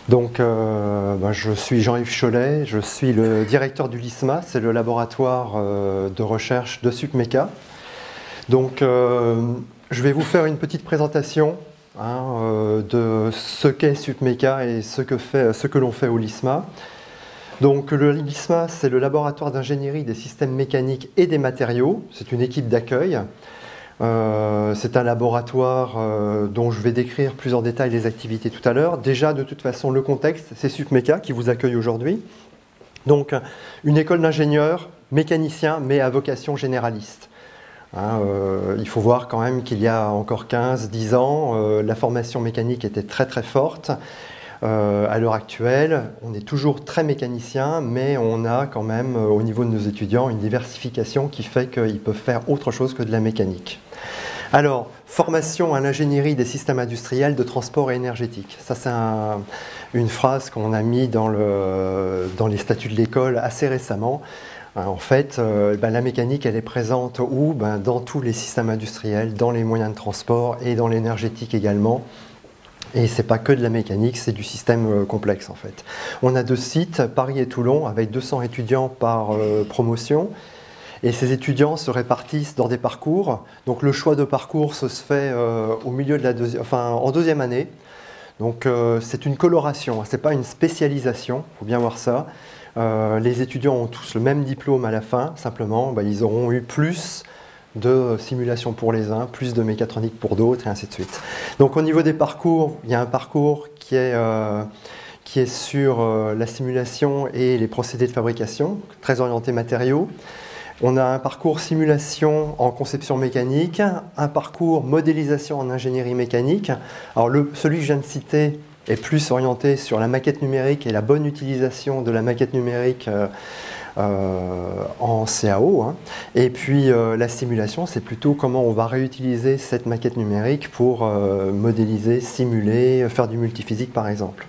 Donc, je suis Jean-Yves Cholet, je suis le directeur du LISMA, c'est le laboratoire de recherche de SupMeca. Donc, je vais vous faire une petite présentation de ce qu'est SupMeca et ce que l'on fait au LISMA. Donc, le LISMA, c'est le laboratoire d'ingénierie des systèmes mécaniques et des matériaux. C'est une équipe d'accueil. C'est un laboratoire dont je vais décrire plus en détail les activités tout à l'heure. Déjà, de toute façon, le contexte, c'est SupMeca qui vous accueille aujourd'hui. Donc, une école d'ingénieurs, mécaniciens, mais à vocation généraliste. Il faut voir quand même qu'il y a encore 15-10 ans, la formation mécanique était très très forte. À l'heure actuelle, on est toujours très mécanicien, mais on a quand même, au niveau de nos étudiants, une diversification qui fait qu'ils peuvent faire autre chose que de la mécanique. Alors, formation à l'ingénierie des systèmes industriels de transport et énergétique. Ça, c'est une phrase qu'on a mis dans les statuts de l'école assez récemment. En fait, la mécanique, elle est présente où? Dans tous les systèmes industriels, dans les moyens de transport et dans l'énergétique également. Et ce n'est pas que de la mécanique, c'est du système complexe en fait. On a 2 sites, Paris et Toulon, avec 200 étudiants par promotion. Et ces étudiants se répartissent dans des parcours. Donc le choix de parcours se fait au milieu de en deuxième année. Donc c'est une coloration, ce n'est pas une spécialisation, il faut bien voir ça. Les étudiants ont tous le même diplôme à la fin, simplement ils auront eu plus de simulation pour les uns, plus de mécatronique pour d'autres, et ainsi de suite. Donc au niveau des parcours, il y a un parcours qui est sur la simulation et les procédés de fabrication, très orienté matériaux. On a un parcours simulation en conception mécanique, un parcours modélisation en ingénierie mécanique. Alors celui que je viens de citer est plus orienté sur la maquette numérique et la bonne utilisation de la maquette numérique en CAO. Et puis la simulation, c'est plutôt comment on va réutiliser cette maquette numérique pour modéliser, simuler, faire du multiphysique par exemple.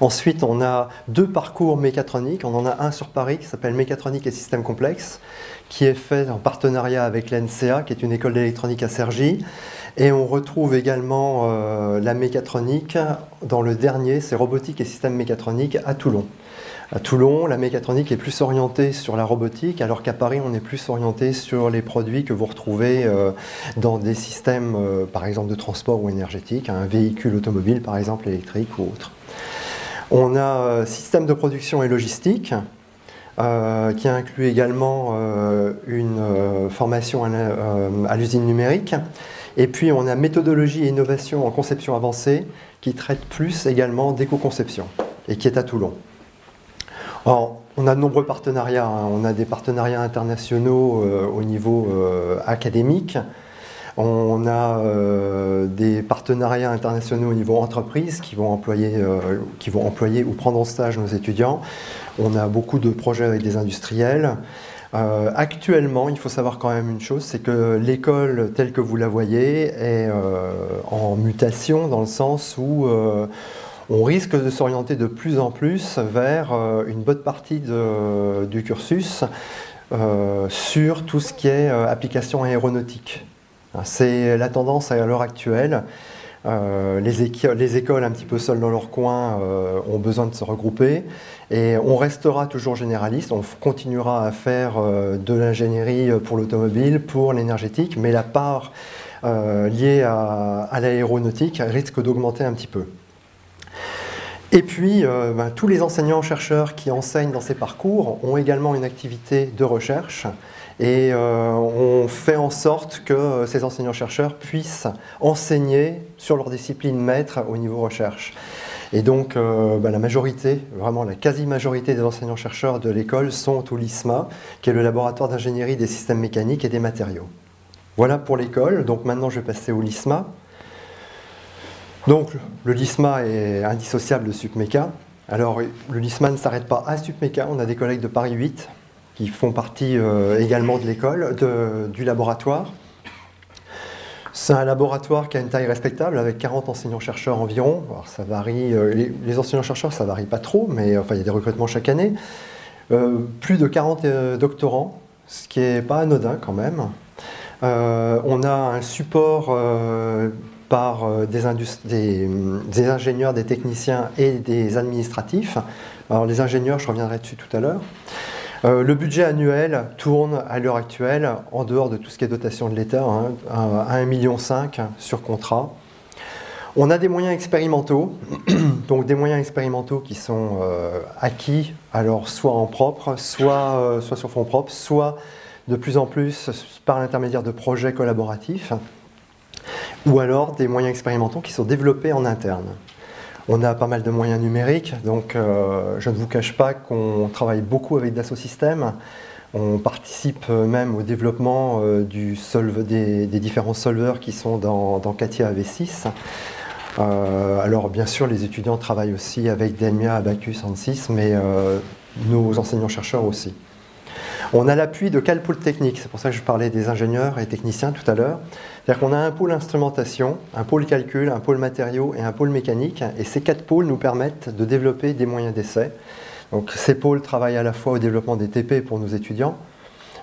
Ensuite, on a 2 parcours mécatroniques. On en a un sur Paris qui s'appelle Mécatronique et systèmes complexes, qui est fait en partenariat avec l'NCA, qui est une école d'électronique à Cergy. Et on retrouve également la mécatronique dans le dernier, c'est robotique et systèmes mécatroniques à Toulon. À Toulon, la mécatronique est plus orientée sur la robotique, alors qu'à Paris, on est plus orienté sur les produits que vous retrouvez dans des systèmes, par exemple, de transport ou énergétique, un véhicule automobile, par exemple, électrique ou autre. On a système de production et logistique, qui inclut également une formation à l'usine numérique. Et puis, on a méthodologie et innovation en conception avancée, qui traite plus également d'éco-conception, et qui est à Toulon. Alors, on a de nombreux partenariats. On a des partenariats internationaux au niveau académique. On a des partenariats internationaux au niveau entreprise qui vont employer ou prendre en stage nos étudiants. On a beaucoup de projets avec des industriels. Actuellement, il faut savoir quand même une chose, c'est que l'école telle que vous la voyez est en mutation dans le sens où on risque de s'orienter de plus en plus vers une bonne partie du cursus sur tout ce qui est application aéronautique. C'est la tendance à l'heure actuelle. Les écoles un petit peu seules dans leur coin ont besoin de se regrouper et on restera toujours généraliste, on continuera à faire de l'ingénierie pour l'automobile, pour l'énergétique, mais la part liée à l'aéronautique risque d'augmenter un petit peu. Et puis, tous les enseignants-chercheurs qui enseignent dans ces parcours ont également une activité de recherche et on fait en sorte que ces enseignants-chercheurs puissent enseigner sur leur discipline maître au niveau recherche. Et donc, la majorité, vraiment la quasi-majorité des enseignants-chercheurs de l'école sont au LISMA, qui est le laboratoire d'ingénierie des systèmes mécaniques et des matériaux. Voilà pour l'école. Donc maintenant, je vais passer au LISMA. Donc, le LISMA est indissociable de SupMeca. Alors, le LISMA ne s'arrête pas à SupMeca. On a des collègues de Paris 8 qui font partie également de l'école, du laboratoire. C'est un laboratoire qui a une taille respectable, avec 40 enseignants-chercheurs environ. Alors, ça varie, les enseignants-chercheurs, ça ne varie pas trop, mais enfin, il y a des recrutements chaque année. Plus de 40 doctorants, ce qui n'est pas anodin quand même. On a un support par des ingénieurs, des techniciens et des administratifs. Alors les ingénieurs, je reviendrai dessus tout à l'heure. Le budget annuel tourne à l'heure actuelle, en dehors de tout ce qui est dotation de l'État, hein, à 1,5 million sur contrat. On a des moyens expérimentaux, donc des moyens expérimentaux qui sont acquis, alors soit en propre, soit sur fonds propres, soit de plus en plus par l'intermédiaire de projets collaboratifs, ou alors des moyens expérimentaux qui sont développés en interne. On a pas mal de moyens numériques, donc je ne vous cache pas qu'on travaille beaucoup avec Dassault Systèmes. On participe même au développement des différents solvers qui sont dans CATIA AV6. Alors bien sûr, les étudiants travaillent aussi avec Delmia, Abacus, ANSYS, mais nos enseignants-chercheurs aussi. On a l'appui de 4 pôles techniques, c'est pour ça que je parlais des ingénieurs et techniciens tout à l'heure. C'est-à-dire qu'on a un pôle instrumentation, un pôle calcul, un pôle matériaux et un pôle mécanique, et ces 4 pôles nous permettent de développer des moyens d'essai. Donc ces pôles travaillent à la fois au développement des TP pour nos étudiants,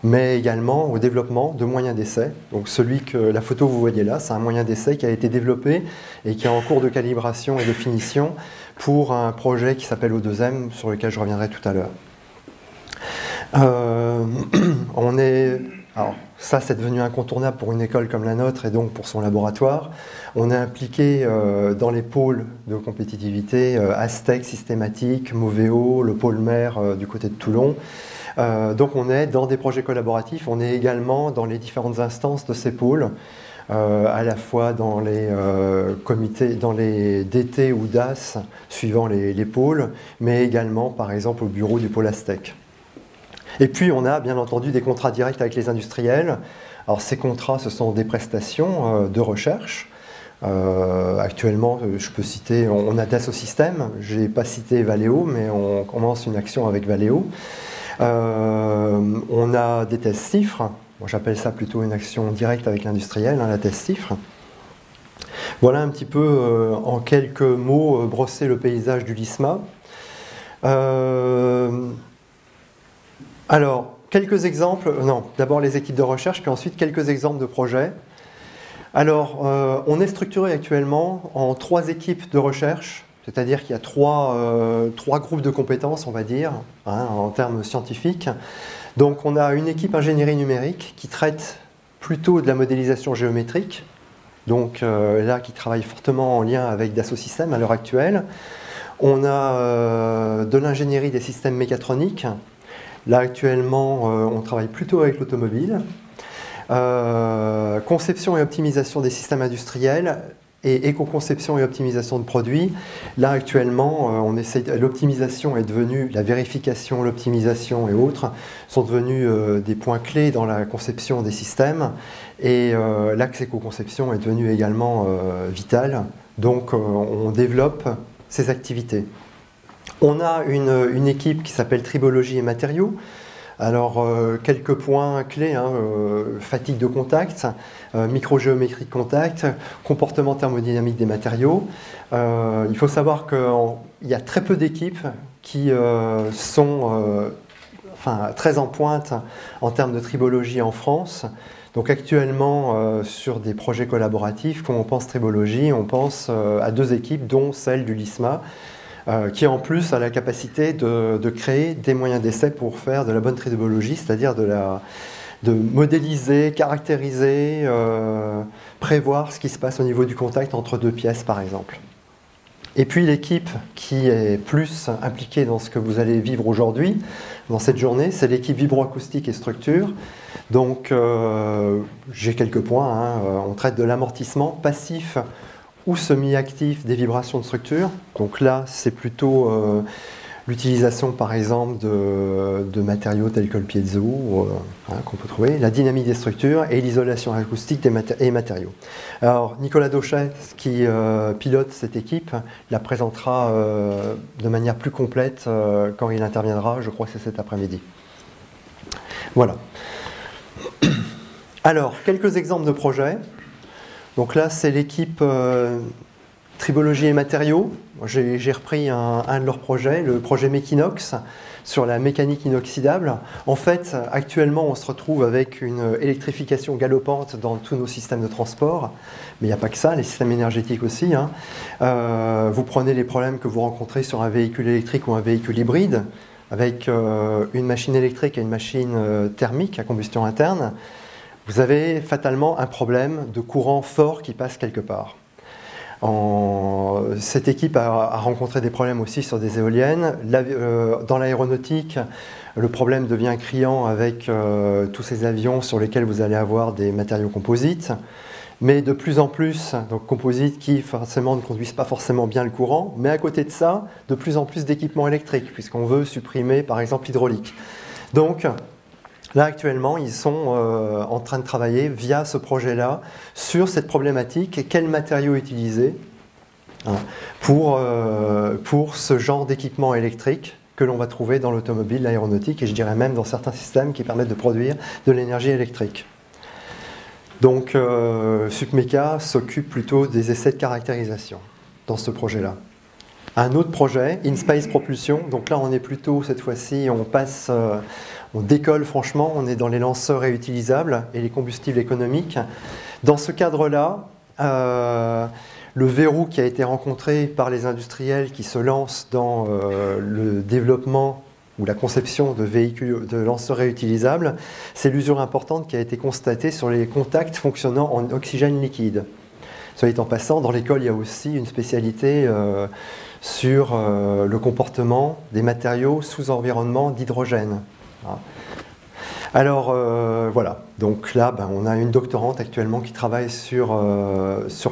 mais également au développement de moyens d'essai. Donc celui que la photo que vous voyez là, c'est un moyen d'essai qui a été développé et qui est en cours de calibration et de finition pour un projet qui s'appelle O2M, sur lequel je reviendrai tout à l'heure. Alors ça, c'est devenu incontournable pour une école comme la nôtre et donc pour son laboratoire. On est impliqué dans les pôles de compétitivité, Aztec, Systématique, Moveo, le pôle mer du côté de Toulon. Donc on est dans des projets collaboratifs, on est également dans les différentes instances de ces pôles, à la fois dans les comités, dans les DT ou DAS, suivant les pôles, mais également par exemple au bureau du pôle Aztec. Et puis on a bien entendu des contrats directs avec les industriels. Alors ces contrats, ce sont des prestations de recherche. Actuellement, je peux citer, on a Dassault Systèmes, je n'ai pas cité Valeo, mais on commence une action avec Valeo. On a des tests CIFRE, bon, j'appelle ça plutôt une action directe avec l'industriel, hein, la test CIFRE. Voilà un petit peu en quelques mots brosser le paysage du LISMA. Alors, quelques exemples, non, d'abord les équipes de recherche, puis ensuite quelques exemples de projets. Alors, on est structuré actuellement en 3 équipes de recherche, c'est-à-dire qu'il y a 3 groupes de compétences, on va dire, hein, en termes scientifiques. Donc, on a une équipe ingénierie numérique qui traite plutôt de la modélisation géométrique, donc là, qui travaille fortement en lien avec Dassault Systèmes à l'heure actuelle. On a de l'ingénierie des systèmes mécatroniques. Là, actuellement, on travaille plutôt avec l'automobile. Conception et optimisation des systèmes industriels et éco-conception et optimisation de produits. Là, actuellement, l'optimisation est devenue, la vérification, l'optimisation et autres sont devenus des points clés dans la conception des systèmes. Et l'axe éco-conception est devenu également vital. Donc, on développe ces activités. On a une équipe qui s'appelle Tribologie et Matériaux. Alors, quelques points clés, hein, fatigue de contact, microgéométrie de contact, comportement thermodynamique des matériaux. Il faut savoir qu'il y a très peu d'équipes qui sont très en pointe en termes de tribologie en France. Donc actuellement, sur des projets collaboratifs, quand on pense tribologie, on pense à 2 équipes, dont celle du LISMA, qui en plus a la capacité de créer des moyens d'essai pour faire de la bonne tribologie, c'est-à-dire de modéliser, caractériser, prévoir ce qui se passe au niveau du contact entre 2 pièces par exemple. Et puis l'équipe qui est plus impliquée dans ce que vous allez vivre aujourd'hui, dans cette journée, c'est l'équipe vibroacoustique et structure. Donc j'ai quelques points, hein. On traite de l'amortissement passif ou semi-actif des vibrations de structure. Donc là, c'est plutôt l'utilisation, par exemple, de matériaux tels que le piezo, qu'on peut trouver, la dynamique des structures et l'isolation acoustique des matériaux. Alors, Nicolas Dauchet, qui pilote cette équipe, la présentera de manière plus complète quand il interviendra, je crois que c'est cet après-midi. Voilà. Alors, quelques exemples de projets. Donc là, c'est l'équipe Tribologie et matériaux, j'ai repris un de leurs projets, le projet Mekinox, sur la mécanique inoxydable. En fait, actuellement, on se retrouve avec une électrification galopante dans tous nos systèmes de transport, mais il n'y a pas que ça, les systèmes énergétiques aussi. Hein. Vous prenez les problèmes que vous rencontrez sur un véhicule électrique ou un véhicule hybride, avec une machine électrique et une machine thermique à combustion interne, vous avez fatalement un problème de courant fort qui passe quelque part. Cette équipe a rencontré des problèmes aussi sur des éoliennes. Dans l'aéronautique, le problème devient criant avec tous ces avions sur lesquels vous allez avoir des matériaux composites. Mais de plus en plus, donc composites qui forcément ne conduisent pas forcément bien le courant, mais à côté de ça, de plus en plus d'équipements électriques, puisqu'on veut supprimer par exemple l'hydraulique. Donc, là, actuellement, ils sont en train de travailler via ce projet-là sur cette problématique et quels matériaux utiliser hein, pour ce genre d'équipement électrique que l'on va trouver dans l'automobile, l'aéronautique et je dirais même dans certains systèmes qui permettent de produire de l'énergie électrique. Donc, Supmeca s'occupe plutôt des essais de caractérisation dans ce projet-là. Un autre projet, InSpace Propulsion, donc là on est plutôt, cette fois-ci, on décolle franchement, on est dans les lanceurs réutilisables et les combustibles économiques. Dans ce cadre-là, le verrou qui a été rencontré par les industriels qui se lancent dans le développement ou la conception de véhicules, de lanceurs réutilisables, c'est l'usure importante qui a été constatée sur les contacts fonctionnant en oxygène liquide. Soit dit en passant, dans l'école, il y a aussi une spécialité sur le comportement des matériaux sous environnement d'hydrogène. Alors voilà, donc là on a une doctorante actuellement qui travaille sur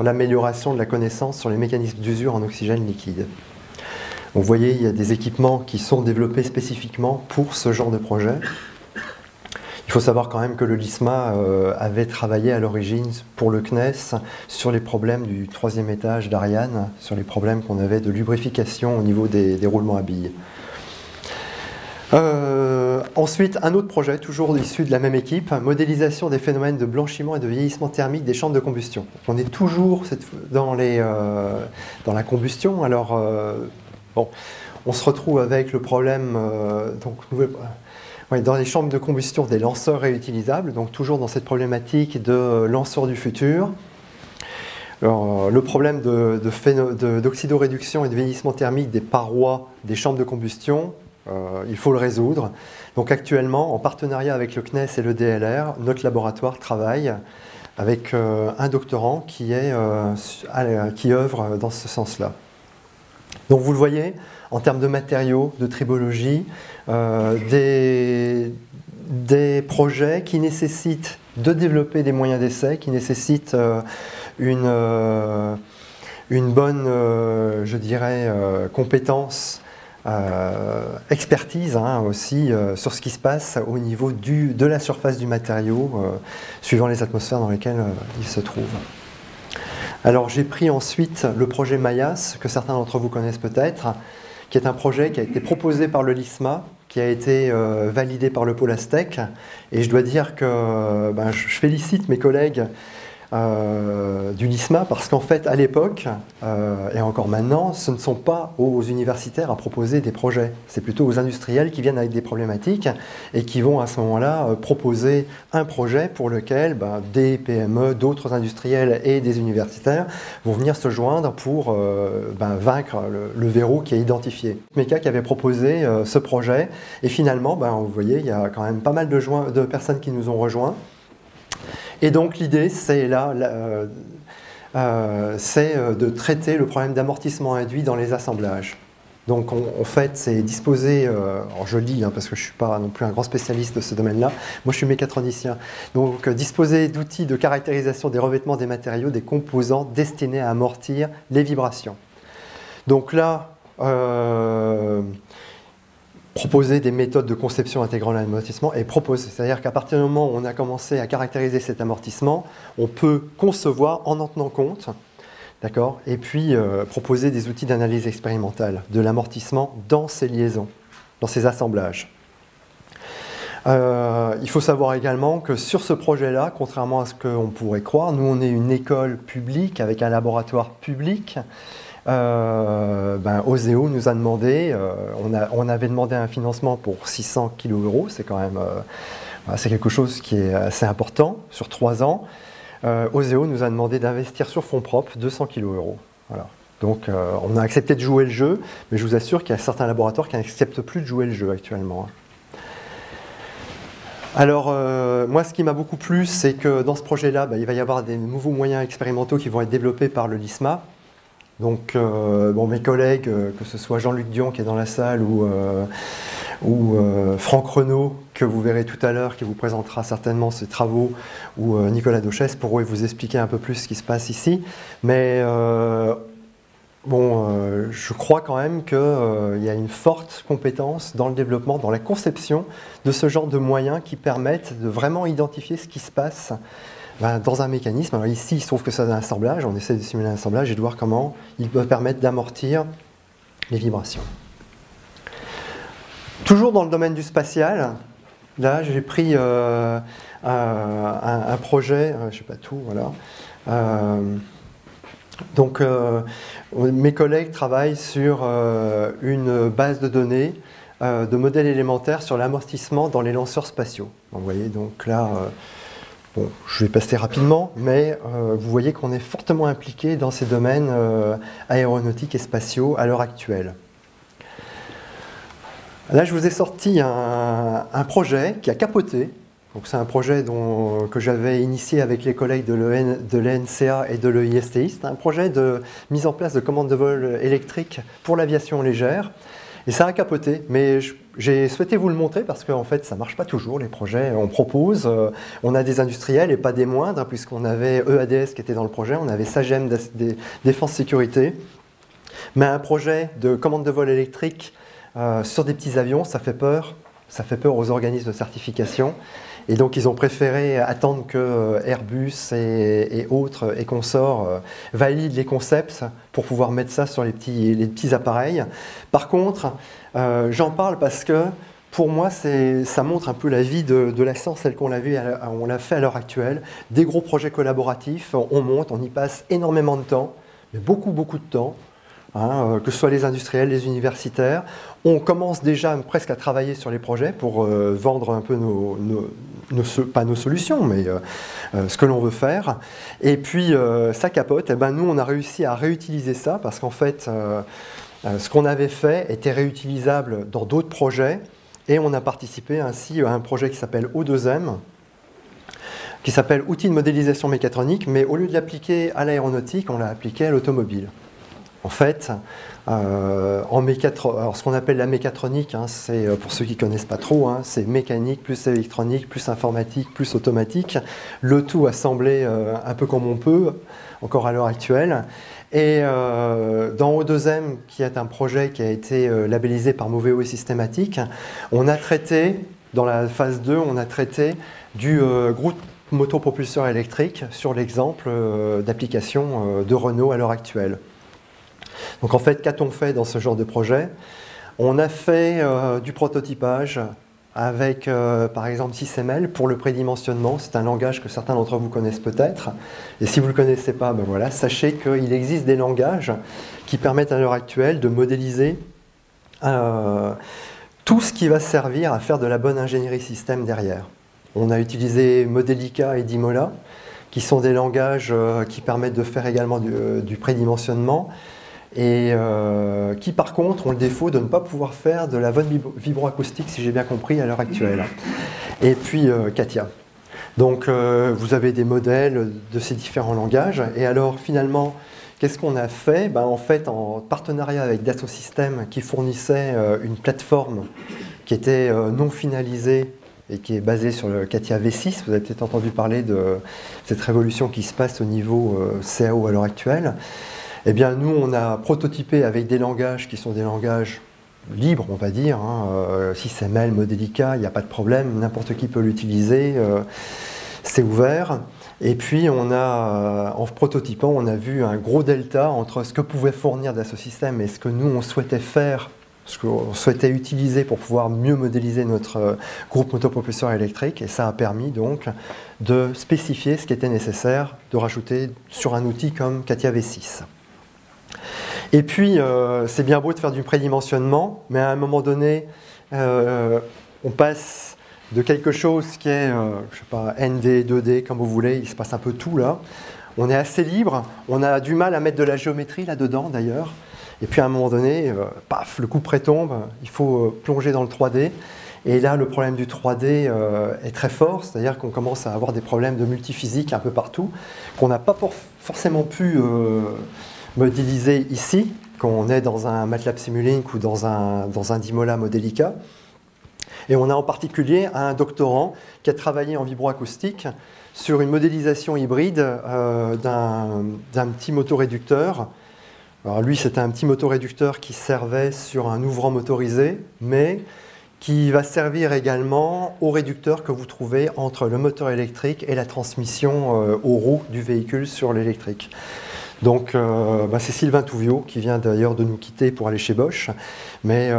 l'amélioration de la connaissance sur les mécanismes d'usure en oxygène liquide. Vous voyez, il y a des équipements qui sont développés spécifiquement pour ce genre de projet. Il faut savoir quand même que le LISMA avait travaillé à l'origine pour le CNES sur les problèmes du 3e étage d'Ariane, sur les problèmes qu'on avait de lubrification au niveau des roulements à billes. Ensuite, un autre projet, toujours issu de la même équipe, modélisation des phénomènes de blanchiment et de vieillissement thermique des chambres de combustion. On est toujours dans la combustion. Alors, bon, on se retrouve avec le problème dans les chambres de combustion des lanceurs réutilisables, donc toujours dans cette problématique de lanceurs du futur. Alors, le problème d'oxydoréduction et de vieillissement thermique des parois des chambres de combustion, il faut le résoudre. Donc actuellement, en partenariat avec le CNES et le DLR, notre laboratoire travaille avec un doctorant qui œuvre dans ce sens-là. Donc vous le voyez, en termes de matériaux, de tribologie, des projets qui nécessitent de développer des moyens d'essai, qui nécessitent une bonne, je dirais, compétence, expertise aussi sur ce qui se passe au niveau de la surface du matériau, suivant les atmosphères dans lesquelles il se trouve. Alors j'ai pris ensuite le projet Mayas, que certains d'entre vous connaissent peut-être, qui est un projet qui a été proposé par le LISMA, qui a été validé par le pôle Aztec. Et je dois dire que je félicite mes collègues du LISMA parce qu'en fait, à l'époque, et encore maintenant, ce ne sont pas aux universitaires à proposer des projets. C'est plutôt aux industriels qui viennent avec des problématiques et qui vont à ce moment-là proposer un projet pour lequel des PME, d'autres industriels et des universitaires vont venir se joindre pour vaincre le verrou qui est identifié. Supmeca qui avait proposé ce projet et finalement, vous voyez, il y a quand même pas mal de personnes qui nous ont rejoints. Et donc l'idée, c'est de traiter le problème d'amortissement induit dans les assemblages. Donc en fait, c'est disposer, alors je lis parce que je ne suis pas non plus un grand spécialiste de ce domaine-là, moi je suis mécatronicien, donc disposer d'outils de caractérisation des revêtements des matériaux, des composants destinés à amortir les vibrations. Donc là, proposer des méthodes de conception intégrant l'amortissement et proposer, c'est-à-dire qu'à partir du moment où on a commencé à caractériser cet amortissement, on peut concevoir en tenant compte, d'accord, et puis proposer des outils d'analyse expérimentale de l'amortissement dans ces liaisons, dans ces assemblages. Il faut savoir également que sur ce projet-là, contrairement à ce qu'on pourrait croire, nous on est une école publique avec un laboratoire public. Oseo nous a demandé, on avait demandé un financement pour 600 kg, c'est quand même c'est quelque chose qui est assez important sur 3 ans. Oseo nous a demandé d'investir sur fonds propres 200 kg. Voilà. Donc on a accepté de jouer le jeu, mais je vous assure qu'il y a certains laboratoires qui n'acceptent plus de jouer le jeu actuellement. Alors, moi, ce qui m'a beaucoup plu, c'est que dans ce projet-là, il va y avoir des nouveaux moyens expérimentaux qui vont être développés par le LISMA. Donc, mes collègues, que ce soit Jean-Luc Dion qui est dans la salle ou Franck Renaud, que vous verrez tout à l'heure, qui vous présentera certainement ses travaux, ou Nicolas Dauchès pourront vous expliquer un peu plus ce qui se passe ici. Mais je crois quand même qu'il y a une forte compétence dans le développement, dans la conception de ce genre de moyens qui permettent de vraiment identifier ce qui se passe dans un mécanisme. Alors ici, il se trouve que c'est un assemblage, on essaie de simuler un assemblage et de voir comment il peut permettre d'amortir les vibrations. Toujours dans le domaine du spatial, là j'ai pris un projet, je ne sais pas tout, voilà. Mes collègues travaillent sur une base de données de modèles élémentaires sur l'amortissement dans les lanceurs spatiaux. Vous voyez, donc là, je vais passer rapidement, mais vous voyez qu'on est fortement impliqué dans ces domaines aéronautiques et spatiaux à l'heure actuelle. Là, je vous ai sorti un projet qui a capoté. C'est un projet que j'avais initié avec les collègues de l'ENCA et de l'EISTI. C'est un projet de mise en place de commandes de vol électriques pour l'aviation légère. Et ça a capoté, mais j'ai souhaité vous le montrer parce qu'en fait, ça ne marche pas toujours, les projets. On propose, on a des industriels et pas des moindres, puisqu'on avait EADS qui était dans le projet, on avait SAGEM, Défense Sécurité. Mais un projet de commande de vol électrique sur des petits avions, ça fait peur. Ça fait peur aux organismes de certification. Et donc, ils ont préféré attendre que Airbus et autres et consorts valident les concepts pour pouvoir mettre ça sur les petits appareils. Par contre, j'en parle parce que pour moi, ça montre un peu la vie de la science, celle qu'on l'a fait à l'heure actuelle. Des gros projets collaboratifs, on monte, on y passe énormément de temps, mais beaucoup de temps. Que ce soit les industriels, les universitaires. On commence déjà presque à travailler sur les projets pour vendre un peu pas nos solutions, mais ce que l'on veut faire. Et puis, ça capote. Et nous, on a réussi à réutiliser ça parce qu'en fait, ce qu'on avait fait était réutilisable dans d'autres projets. Et on a participé ainsi à un projet qui s'appelle O2M, qui s'appelle Outils de modélisation mécatronique, mais au lieu de l'appliquer à l'aéronautique, on l'a appliqué à l'automobile. En fait, ce qu'on appelle la mécatronique, c'est, pour ceux qui ne connaissent pas trop, c'est mécanique, plus électronique, plus informatique, plus automatique, le tout assemblé un peu comme on peut, encore à l'heure actuelle. Et dans O2M, qui est un projet qui a été labellisé par Moveo et Systématique, on a traité, dans la phase 2, on a traité du groupe motopropulseur électrique sur l'exemple d'application de Renault à l'heure actuelle. Donc en fait, qu'a-t-on fait dans ce genre de projet? On a fait du prototypage avec par exemple SysML pour le prédimensionnement. C'est un langage que certains d'entre vous connaissent peut-être. Et si vous ne le connaissez pas, voilà, sachez qu'il existe des langages qui permettent à l'heure actuelle de modéliser tout ce qui va servir à faire de la bonne ingénierie système derrière. On a utilisé Modelica et Dimola, qui sont des langages qui permettent de faire également du prédimensionnement, et qui par contre ont le défaut de ne pas pouvoir faire de la bonne vibroacoustique, si j'ai bien compris, à l'heure actuelle. Et puis Katia. Donc vous avez des modèles de ces différents langages. Et alors finalement, qu'est-ce qu'on a fait? En fait, en partenariat avec Dassault Systèmes, qui fournissait une plateforme qui était non finalisée et qui est basée sur le Katia V6, vous avez peut-être entendu parler de cette révolution qui se passe au niveau CAO à l'heure actuelle. Eh bien, nous, on a prototypé avec des langages qui sont des langages libres, on va dire. SysML, Modelica, il n'y a pas de problème, n'importe qui peut l'utiliser, c'est ouvert. Et puis, en prototypant, on a vu un gros delta entre ce que pouvait fournir Dassault Systèmes et ce que nous, on souhaitait faire ce qu'on souhaitait utiliser pour pouvoir mieux modéliser notre groupe motopropulseur électrique, et ça a permis donc de spécifier ce qui était nécessaire de rajouter sur un outil comme CATIA V6. Et puis, c'est bien beau de faire du prédimensionnement, mais à un moment donné, on passe de quelque chose qui est, je sais pas, ND, 2D, comme vous voulez, il se passe un peu tout là. On est assez libre, on a du mal à mettre de la géométrie là-dedans d'ailleurs. Et puis à un moment donné, paf, le coup près tombe, il faut plonger dans le 3D. Et là, le problème du 3D est très fort, c'est-à-dire qu'on commence à avoir des problèmes de multiphysique un peu partout, qu'on n'a pas forcément pu modéliser ici, quand on est dans un MATLAB Simulink ou dans un Dimola Modelica. Et on a en particulier un doctorant qui a travaillé en vibroacoustique sur une modélisation hybride d'un petit motoréducteur. Alors lui, c'était un petit motoréducteur qui servait sur un ouvrant motorisé, mais qui va servir également au réducteur que vous trouvez entre le moteur électrique et la transmission aux roues du véhicule sur l'électrique. Donc c'est Sylvain Touviot qui vient d'ailleurs de nous quitter pour aller chez Bosch, mais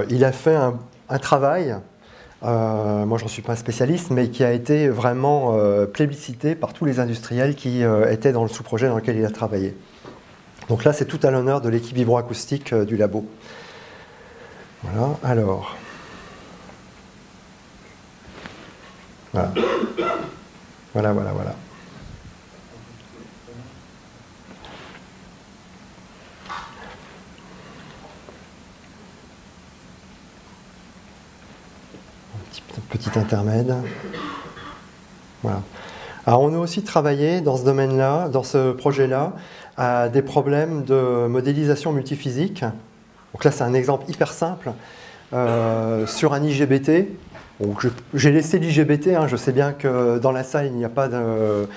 il a fait un travail, moi je ne suis pas un spécialiste, mais qui a été vraiment plébiscité par tous les industriels qui étaient dans le sous-projet dans lequel il a travaillé. Donc là, c'est tout à l'honneur de l'équipe vibroacoustique du labo. Voilà, alors. Voilà. Voilà. Un petit intermède. Voilà. Alors, on a aussi travaillé dans ce domaine-là, dans ce projet-là, à des problèmes de modélisation multiphysique. Donc là, c'est un exemple hyper simple sur un IGBT. J'ai laissé l'IGBT, hein, je sais bien que dans la salle, il n'y a pas de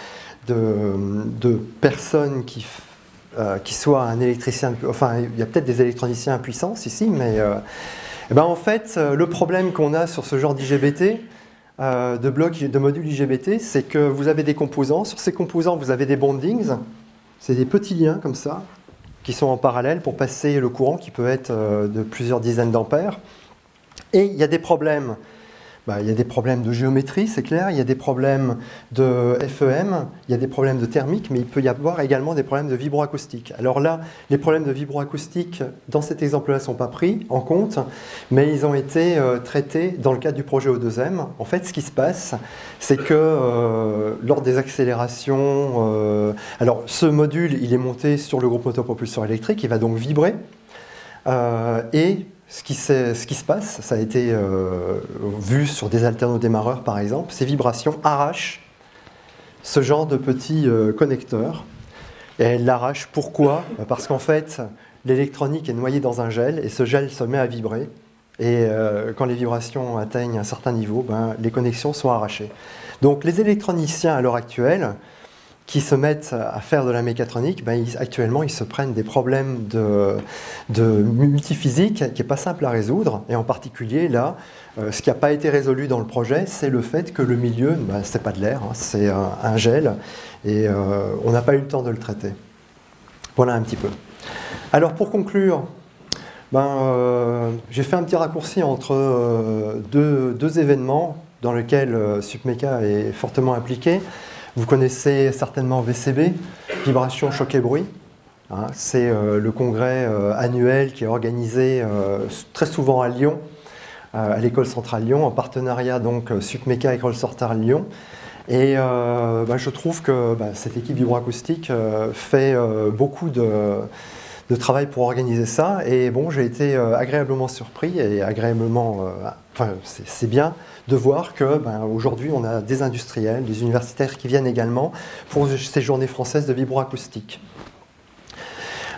personne qui soit un électricien, enfin, il y a peut-être des électroniciens à puissance ici, mais en fait, le problème qu'on a sur ce genre d'IGBT, de blocs, de modules IGBT, c'est que vous avez des composants. Sur ces composants, vous avez des bondings. C'est des petits liens comme ça, qui sont en parallèle pour passer le courant qui peut être de plusieurs dizaines d'ampères. Et il y a des problèmes. Il y a des problèmes de géométrie, c'est clair, il y a des problèmes de FEM, il y a des problèmes de thermique, mais il peut y avoir également des problèmes de vibroacoustique. Alors là, les problèmes de vibroacoustique, dans cet exemple-là, ne sont pas pris en compte, mais ils ont été traités dans le cadre du projet O2M. En fait, ce qui se passe, c'est que lors des accélérations... alors, ce module, il est monté sur le groupe motopropulseur électrique, il va donc vibrer, et... Ce qui se passe, ça a été vu sur des alternodémarreurs par exemple, ces vibrations arrachent ce genre de petits connecteurs. Et elles l'arrachent pourquoi? Parce qu'en fait, l'électronique est noyée dans un gel et ce gel se met à vibrer. Et quand les vibrations atteignent un certain niveau, les connexions sont arrachées. Donc les électroniciens à l'heure actuelle, qui se mettent à faire de la mécatronique, actuellement ils se prennent des problèmes de multiphysique qui n'est pas simple à résoudre. Et en particulier là, ce qui n'a pas été résolu dans le projet, c'est le fait que le milieu, c'est pas de l'air, hein, c'est un gel, et on n'a pas eu le temps de le traiter. Voilà un petit peu. Alors pour conclure, j'ai fait un petit raccourci entre deux événements dans lesquels SupMeca est fortement impliqué. Vous connaissez certainement VCB, Vibration, Choc et Bruit. Hein, c'est le congrès annuel qui est organisé très souvent à Lyon, à l'école centrale Lyon, en partenariat donc SupMeca École centrale Lyon. Et je trouve que cette équipe vibroacoustique fait beaucoup de travail pour organiser ça. Et bon, j'ai été agréablement surpris et agréablement... c'est bien de voir que aujourd'hui on a des industriels, des universitaires qui viennent également pour ces journées françaises de vibroacoustique.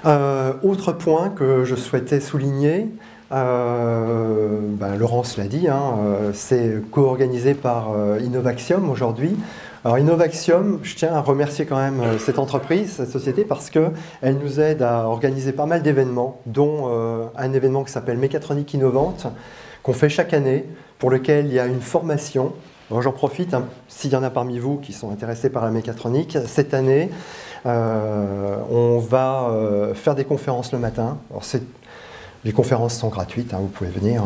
Autre point que je souhaitais souligner, Laurence l'a dit, hein, c'est co-organisé par Innovaxium aujourd'hui. Alors Innovaxium, je tiens à remercier quand même cette entreprise, cette société, parce qu'elle nous aide à organiser pas mal d'événements, dont un événement qui s'appelle Mécatronique Innovante, qu'on fait chaque année, pour lequel il y a une formation. J'en profite, hein, s'il y en a parmi vous qui sont intéressés par la mécatronique, cette année, on va faire des conférences le matin. Alors Les conférences sont gratuites, hein, vous pouvez venir.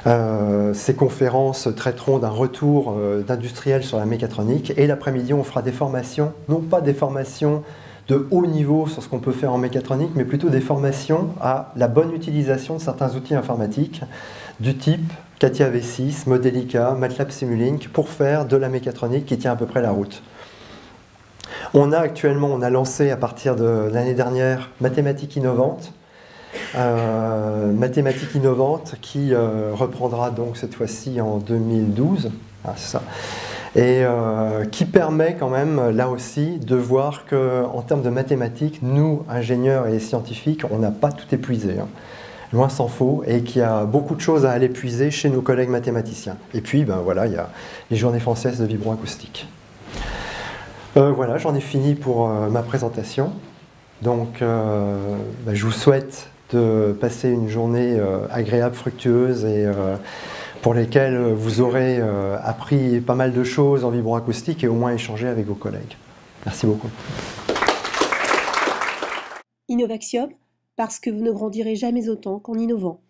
Hein. Ces conférences traiteront d'un retour d'industriel sur la mécatronique, et l'après-midi on fera des formations, non pas des formations de haut niveau sur ce qu'on peut faire en mécatronique, mais plutôt des formations à la bonne utilisation de certains outils informatiques du type CATIA V6, Modelica, MATLAB Simulink, pour faire de la mécatronique qui tient à peu près la route. On a lancé à partir de l'année dernière Mathématiques innovantes, qui reprendra donc cette fois-ci en 2012, ah, c'est ça, et qui permet quand même là aussi de voir qu'en termes de mathématiques, nous, ingénieurs et scientifiques, on n'a pas tout épuisé, hein. Loin s'en faut, et qu'il y a beaucoup de choses à aller puiser chez nos collègues mathématiciens. Et puis, ben voilà, il y a les journées françaises de vibroacoustique. Voilà, j'en ai fini pour ma présentation. Donc, je vous souhaite de passer une journée agréable, fructueuse, et pour lesquelles vous aurez appris pas mal de choses en vibroacoustique et au moins échangé avec vos collègues. Merci beaucoup. Innovaxium, parce que vous ne grandirez jamais autant qu'en innovant.